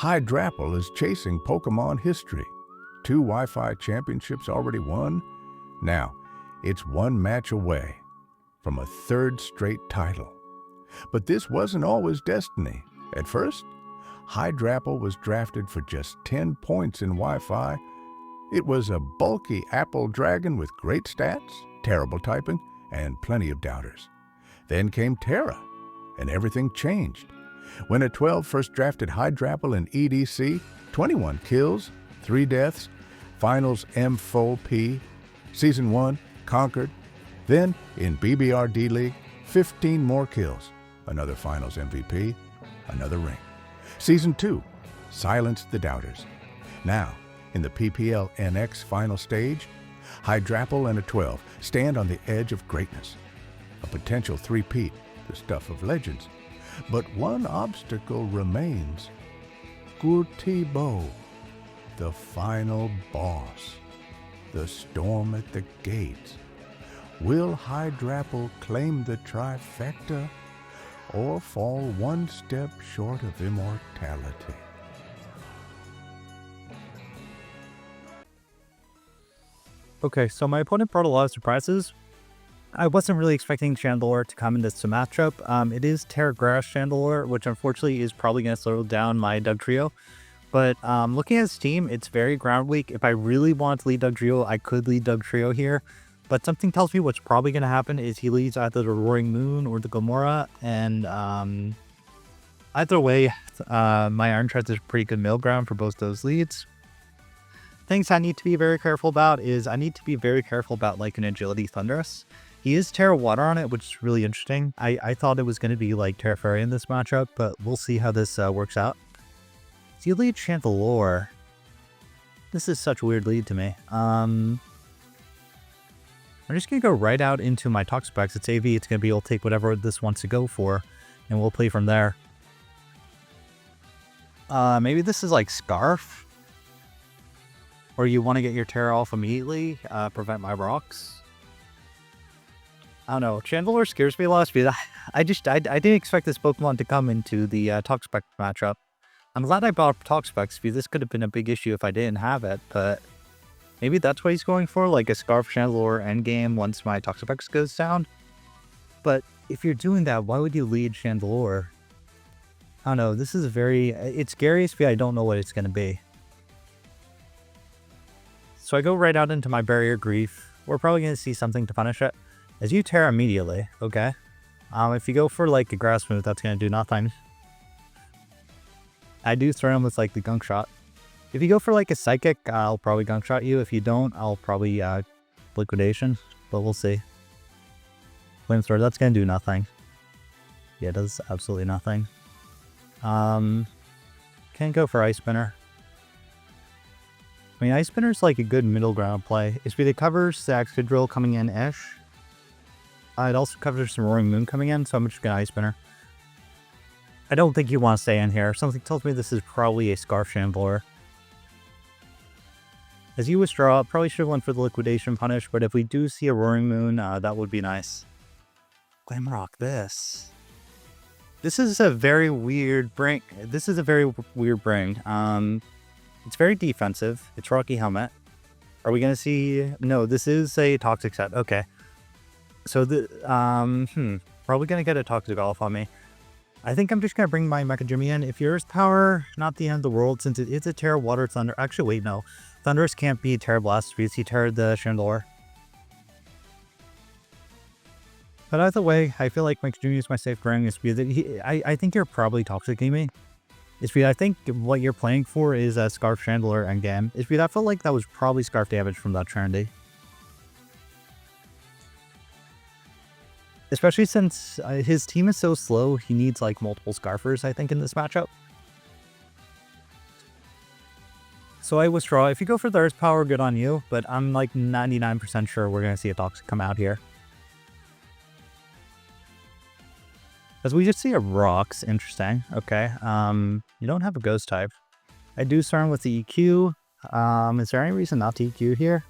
Hydrapple is chasing Pokemon history. 2 Wi-Fi championships already won. Now, it's 1 match away from a 3rd straight title. But this wasn't always destiny. At first, Hydrapple was drafted for just 10 points in Wi-Fi. It was a bulky apple dragon with great stats, terrible typing, and plenty of doubters. Then came Terra, and everything changed. When at 12 first drafted Hydrapple in EDC, 21 kills, 3 deaths, finals M4P, Season 1, conquered. Then, in BBRD League, 15 more kills, another finals MVP, another ring. Season 2, silenced the doubters. Now, in the PPL NX final stage, Hydrapple and a 12 stand on the edge of greatness. A potential three-peat, the stuff of legends. But one obstacle remains. Gurtibo, the final boss. The storm at the gates. Will Hydrapple claim the trifecta or fall 1 step short of immortality? Okay, so my opponent brought a lot of surprises. I wasn't really expecting Chandelure to come in this matchup. It is Terra Grass Chandelure, which unfortunately is probably going to slow down my Dugtrio. But looking at his team, it's very ground weak. If I really want to lead Dugtrio, I could lead Dugtrio here. But something tells me what's probably going to happen is he leads either the Roaring Moon or the Gomorrah. And either way, my Iron Treads is a pretty good middle ground for both those leads. Things I need to be very careful about is I need to be very careful about like an Agility Thundurus. He is Terra Water on it, which is really interesting. I thought it was going to be like Terra Fairy in this matchup, but we'll see how this works out. So you lead Chandelure. This is such a weird lead to me. I'm just going to go right out into my Toxapex. It's AV. It's going to be able to take whatever this wants to go for, and we'll play from there. Maybe this is like Scarf. Or you want to get your Terra off immediately, prevent my rocks. I don't know. Chandelure scares me a lot. I didn't expect this Pokemon to come into the Toxapex matchup. I'm glad I bought Toxapex. This could have been a big issue if I didn't have it, but maybe that's what he's going for, like a Scarf Chandelure endgame once my Toxapex goes down. But if you're doing that, why would you lead Chandelure? I don't know. This is it's scary. I don't know what it's going to be. So I go right out into my Barrier Grief. We're probably going to see something to punish it. As you Terra immediately, okay? If you go for like a Grass move, that's going to do nothing. I do throw him with like the Gunk Shot. If you go for like a Psychic, I'll probably Gunk Shot you. If you don't, I'll probably Liquidation, but we'll see. Flamethrower, that's going to do nothing. Yeah, it does absolutely nothing. Can't go for Ice Spinner. I mean, Ice Spinner's like a good middle ground play. It covers the Excadrill coming in-ish. It also covers some Roaring Moon coming in, so I'm just going to Ice Spinner. I don't think you want to stay in here. Something tells me this is probably a Scarf Chandelure. As you withdraw, probably should have went for the Liquidation Punish, but if we do see a Roaring Moon, that would be nice. Glamrock this. This is a very weird bring. It's very defensive. It's Rocky Helmet. Are we going to see... No, this is a Toxic set. Okay. So, probably going to get a Toxic off on me. I think I'm just going to bring my Mechajimmy in. If yours Power, not the end of the world, since it's a Terra Water Thunder... Actually, wait, no. Thundurus can't be Terra Blast because he Terra the Chandelure. But either way, I feel like Mechajimmy is my safe bring. I think you're probably Toxicing me. I think what you're playing for is a Scarf Chandelure endgame. I felt like that was probably Scarf damage from that Trinity. Especially since his team is so slow, he needs like multiple Scarfers, I think, in this matchup. So I withdraw. If you go for the Earth Power, good on you, but I'm like 99% sure we're going to see a Toxic come out here. As we just see a Rocks, interesting. Okay, you don't have a Ghost type. I do start with the EQ. Is there any reason not to EQ here?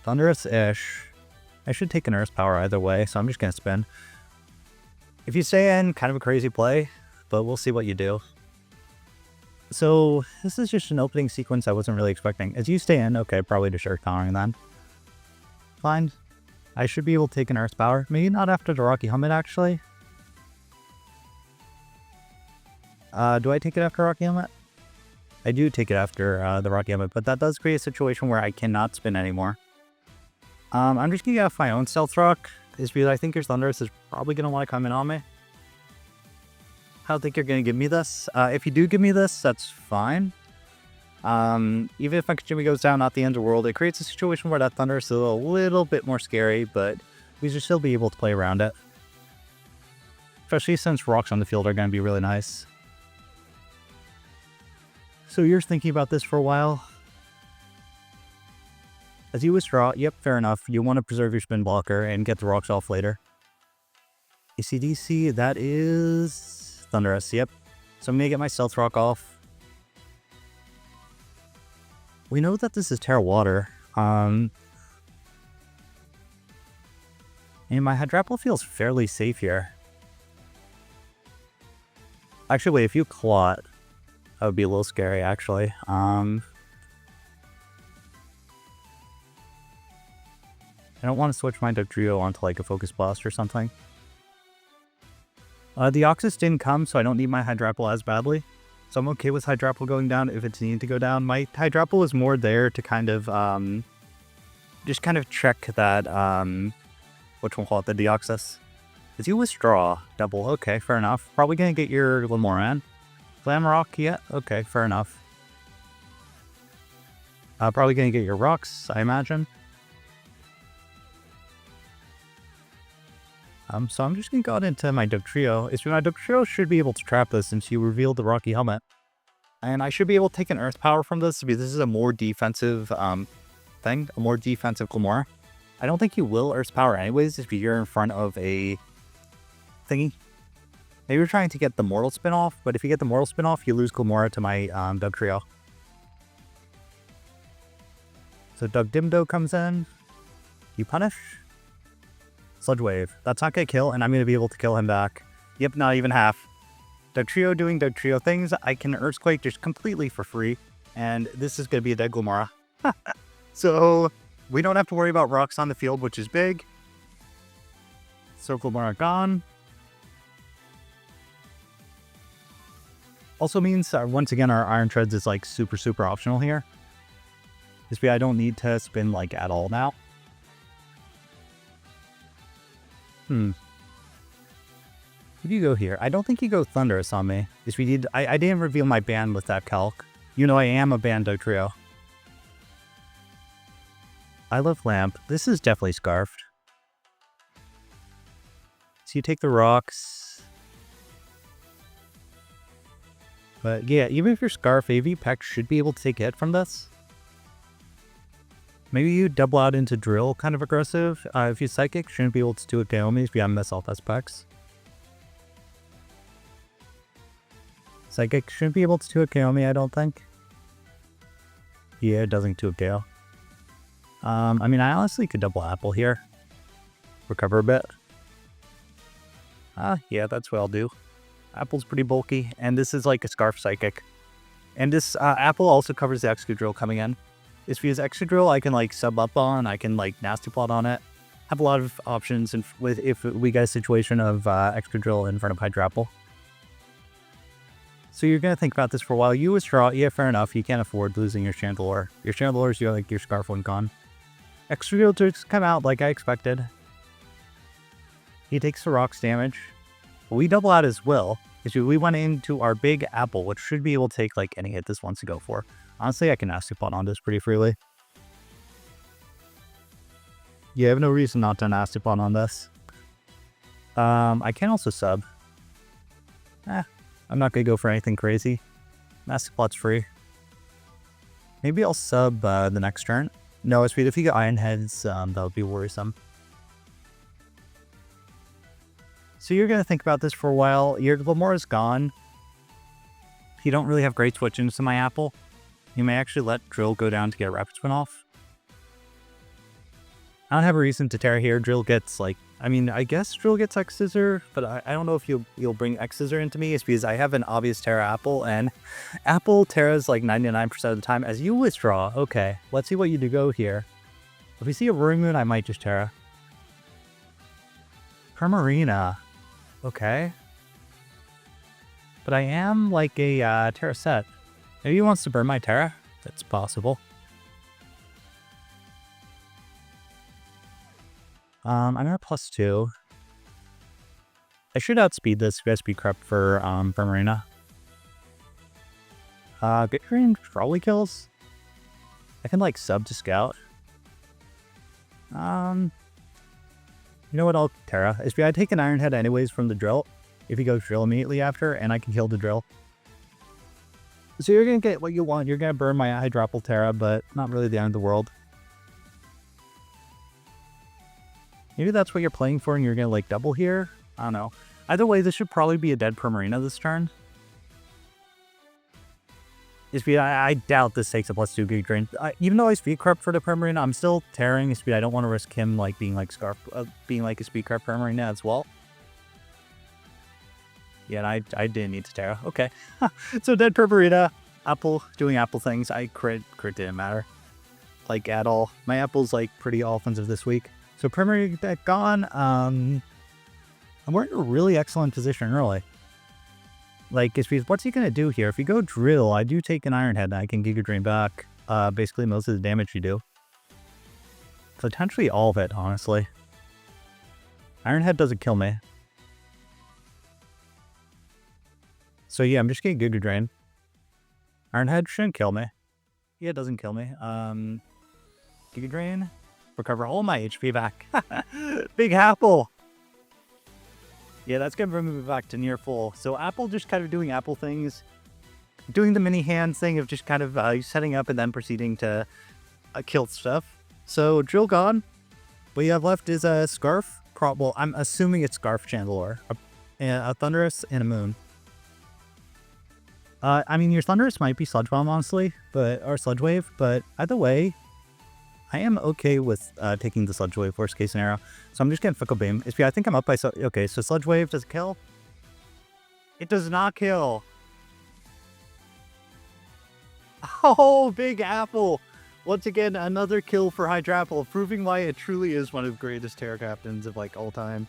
Thundurus-ish. I should take an Earth Power either way, so I'm just going to spin. If you stay in, kind of a crazy play, but we'll see what you do. So this is just an opening sequence I wasn't really expecting. As you stay in, okay, probably just Earth Powering then. Fine. I should be able to take an Earth Power. Maybe not after the Rocky Helmet, actually. Do I take it after Rocky Helmet? I do take it after the Rocky Helmet, but that does create a situation where I cannot spin anymore. I'm just going to get off my own Stealth Rock, is because I think your Thundurus is probably going to want to come in on me. I don't think you're going to give me this. If you do give me this, that's fine. Even if my Kajimi goes down, not the end of the world, it creates a situation where that Thundurus is a little bit more scary, but we should still be able to play around it. Especially since rocks on the field are going to be really nice. So you're thinking about this for a while. As you withdraw, yep, fair enough. You want to preserve your spin blocker and get the rocks off later. ACDC, that is Thundurus, yep. So I'm going to get my Stealth Rock off. We know that this is Terra Water. And my Hydrapple feels fairly safe here. Actually, wait, if you Clot, that would be a little scary, actually. I don't want to switch my Dugtrio onto like a Focus Blast or something. The Oxus didn't come, so I don't need my Hydrapple as badly. So I'm okay with Hydrapple going down if it's needed to go down. My Hydrapple is more there to kind of, just kind of check that, whatchamacallit, the Deoxys. As you withdraw, double, okay, fair enough. Probably gonna get your Lamoran. Glamrock, yeah, okay, fair enough. Probably gonna get your rocks, I imagine. So I'm just gonna go into my Dugtrio. My Dugtrio should be able to trap this since you revealed the Rocky Helmet. And I should be able to take an Earth Power from this because this is a more defensive thing, a more defensive Glamora. I don't think you will Earth Power anyways if you're in front of a thingy. Maybe you're trying to get the Mortal Spin off, but if you get the Mortal Spin off, you lose Glamora to my Dugtrio. So Dugdimdo comes in. You punish. Sludge Wave. That's not going to kill, and I'm going to be able to kill him back. Yep, not even half. Dugtrio doing Dugtrio things. I can Earthquake just completely for free, and this is going to be a dead Glamora. So we don't have to worry about rocks on the field, which is big. So Glamora gone. Also means, once again, our Iron Treads is like super, super optional here. This way I don't need to spin like at all now. Where do you go here? I don't think you go Thundurus on me. Because we did, I didn't reveal my ban with that calc. You know I am a ban Dugtrio. I love Lamp. This is definitely Scarfed. So you take the rocks. But yeah, even if you're Scarf, AV Peck should be able to take a hit from this. Maybe you double out into Drill, kind of aggressive. If you Psychic, shouldn't be able to do it Kaomi if you have Miss Off as Pex. Psychic shouldn't be able to do it Kaomi, I don't think. Yeah, it doesn't do it KO. I mean, I honestly could double Apple here. Recover a bit. Yeah, that's what I'll do. Apple's pretty bulky, and this is like a Scarf Psychic. And this Apple also covers the Excadrill coming in. It's because Excadrill I can like sub up on, I can like Nasty Plot on it. Have a lot of options if we get a situation of Excadrill in front of Hydrapple. So you're going to think about this for a while. You withdraw, yeah, fair enough. You can't afford losing your Chandelure. Your Chandelure is like your Scarf one gone. Excadrill just come out like I expected. He takes the rocks damage. We double out as well. We went into our big Apple, which should be able to take like any hit this wants to go for. Honestly, I can Nasty Plot on this pretty freely. Yeah, I have no reason not to Nasty Plot on this. I can also sub. I'm not going to go for anything crazy. Nasty Plot's free. Maybe I'll sub the next turn. No, it's if you get Iron Heads, that would be worrisome. So you're going to think about this for a while. Your Glamora's gone. You don't really have great switch-ins to my Apple. You may actually let Drill go down to get Rapid Spin off. I don't have a reason to tear here. Drill gets like I mean, I guess Drill gets X Scissor, but I don't know if you'll bring X Scissor into me. It's because I have an obvious Terra Apple, and Apple Terra's like 99% of the time as you withdraw. Okay, let's see what you do go here. If we see a Roaring Moon, I might just Terra. Primarina. Okay. But I am like a Terra set. Maybe he wants to burn my Terra? That's possible. I'm at +2. I should outspeed this speed crept for Primarina. Good green probably kills. I can like sub to Scout. You know what, I'll Terra. I take an Iron Head anyways from the Drill. If he goes Drill immediately after, and I can kill the Drill. So you're gonna get what you want. You're gonna burn my Hydrapple Terra, but not really the end of the world. Maybe that's what you're playing for and you're gonna like double here? I don't know. Either way, this should probably be a dead Primarina this turn. I doubt this takes a +2 Gig Drain. Even though I speed crept for the Primarina, I'm still tearing speed. I don't want to risk him like being like being like a speed crept Primarina as well. Yeah, and I didn't need to Terra. Okay. So dead Primarina. Apple doing Apple things. I crit didn't matter. Like at all. My Apple's like pretty offensive this week. So Primarina gone. And we're in a really excellent position early. Like, what's he going to do here? If you go Drill, I do take an Iron Head and I can Giga Drain back basically most of the damage you do. Potentially all of it, honestly. Iron Head doesn't kill me. So yeah, I'm just getting Giga Drain. Iron Head shouldn't kill me. Yeah, it doesn't kill me. Giga Drain. Recover all my HP back. Big Apple. Yeah, that's going to bring me back to near full. So Apple just kind of doing Apple things. Doing the mini hand thing of just kind of setting up and then proceeding to kill stuff. So Drill gone. What you have left is a Scarf. Well, I'm assuming it's Scarf Chandelure. A Thunderous and a Moon. I mean, your Thunderous might be Sludge Bomb, honestly. Or Sludge Wave. But either way, I am okay with taking the Sludge Wave, worst case scenario. So I'm just getting Fickle Beam. I think I'm up by... Okay, so Sludge Wave, does it kill? It does not kill. Oh, Big Apple. Once again, another kill for Hydrapple, proving why it truly is one of the greatest Terra Captains of like all time.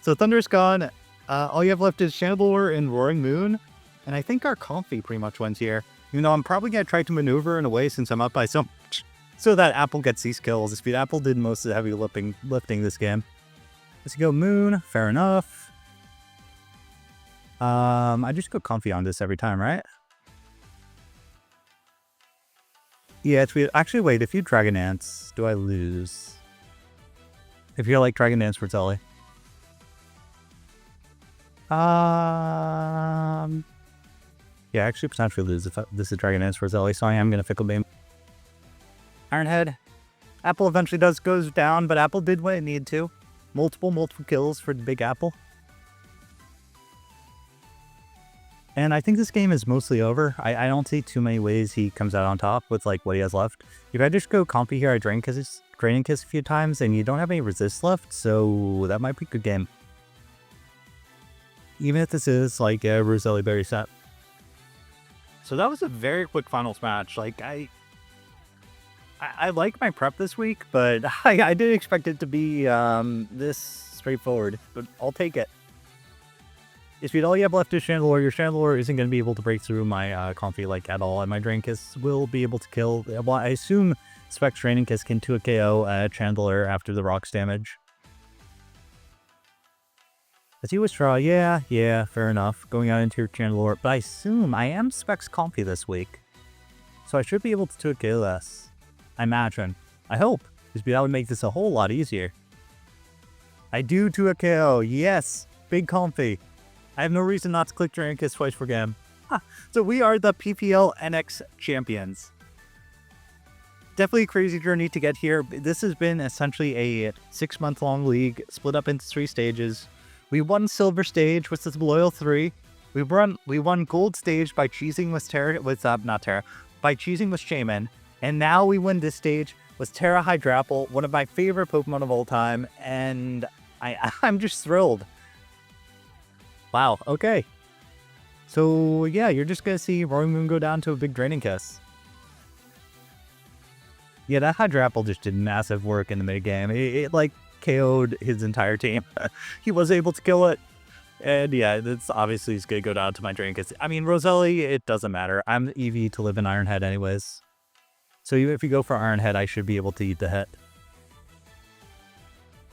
So Thunder's gone. All you have left is Chandelure and Roaring Moon. And I think our Comfy pretty much wins here. Even though I'm probably going to try to maneuver in a way since I'm up by so much. So that Apple gets these kills. Apple did most of the heavy lifting this game. Let's go Moon. Fair enough. I just go Comfy on this every time, right? Yeah, it's weird. Actually, wait. If you Dragon Dance, do I lose? If you're like Dragon Dance for Telly. Yeah, actually potentially lose if this is Dragon Dance for Telly. So I am gonna Fickle Beam. Iron Head. Apple eventually goes down, but Apple did what it needed to. Multiple kills for the Big Apple. And I think this game is mostly over. I don't see too many ways he comes out on top with like what he has left. If I just go Comfy here, I Drain Kiss a few times, and you don't have any resist left, so that might be a good game. Even if this is like a Roselli Berry set. So that was a very quick finals match. Like I like my prep this week, but I didn't expect it to be this straightforward. But I'll take it. All you have left is Chandelure. Your Chandelure isn't going to be able to break through my Comfy like at all, and my Drain Kiss will be able to kill. Well, I assume Specs Draining Kiss can 2 KO Chandelure after the rocks damage. As you withdraw, yeah, fair enough. Going out into your Chandelure, but I assume I am Specs Comfy this week, so I should be able to 2 KO this. I imagine. I hope. That would make this a whole lot easier. I do 2 KO. Yes, Big Comfy. I have no reason not to click Dragon Kiss twice per game. So we are the PPL NX champions. Definitely a crazy journey to get here. This has been essentially a 6-month-long league split up into 3 stages. We won Silver Stage, which is Loyal 3. We won Gold Stage by cheesing by cheesing with Shaman. And now we win this stage with Terra Hydrapple, one of my favorite Pokemon of all time. And I'm just thrilled. Wow, okay. So yeah, you're just gonna see Roaring Moon go down to a big draining kiss. Yeah, that Hydrapple just did massive work in the mid game. It like KO'd his entire team. He was able to kill it. And yeah, that's obviously is gonna go down to my drain kiss. I mean, Roselli, it doesn't matter. I'm EV to live in Iron Head anyways. So even if you go for Iron Head, I should be able to eat the hit.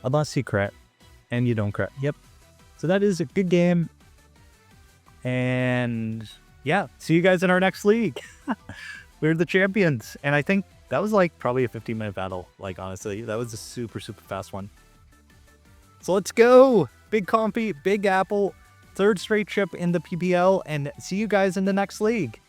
Unless you crit. And you don't crit. Yep. So that is a good game. And yeah, see you guys in our next league. We're the champions. And I think that was like probably a 15-minute battle. Like, honestly, that was a super, super fast one. So let's go. Big Compy, Big Apple, third straight trip in the PPL, and see you guys in the next league.